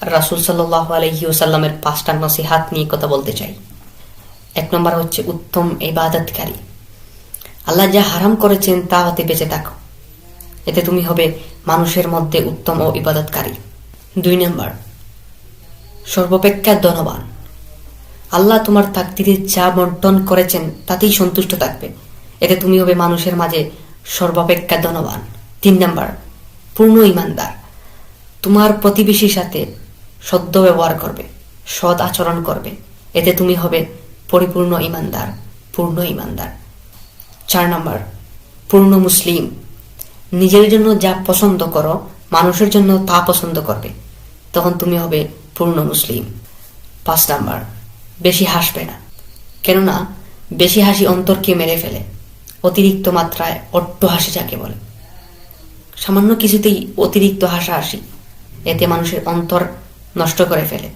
রাসূল সাল্লাল্লাহু আলাইহি ওয়াসাল্লামের 5টা নসিহাত নিয়ে কথা বলতে চাই। 1 নম্বর হচ্ছে উত্তম ইবাদতকারী। আল্লাহ যা হারাম করেছেন তা হতে বেঁচে থাকো, এতে তুমি হবে মানুষের মধ্যে উত্তম ও ইবাদতকারী। 2 নম্বর সর্বাপেক্ষা ধনবান। আল্লাহ তোমার তাকদীরে যা বন্টন করেছেন তাতেই সন্তুষ্ট থাকবে, এতে তুমি হবে মানুষের মাঝে সর্বাপেক্ষা ধনবান। 3 নম্বর পূর্ণ ঈমানদার। তোমার প্রতিবেশীর সাথে সদ্য ব্যবহার করবে, সৎ আচরণ করবে, এতে তুমি হবে পরিপূর্ণ ঈমানদার, পূর্ণ ঈমানদার। 4 নম্বর পূর্ণ মুসলিম। নিজের জন্য যা পছন্দ করো মানুষের জন্য তা পছন্দ করবে, তখন তুমি হবে পূর্ণ মুসলিম। 5 নম্বর বেশি হাসবে না, কেননা বেশি হাসি অন্তরকে মেরে ফেলে। অতিরিক্ত মাত্রায় অট্টহাসি যাকে বলে, সামান্য কিছুতেই অতিরিক্ত হাসাহাসি, এতে মানুষের অন্তর নষ্ট করে ফেলে।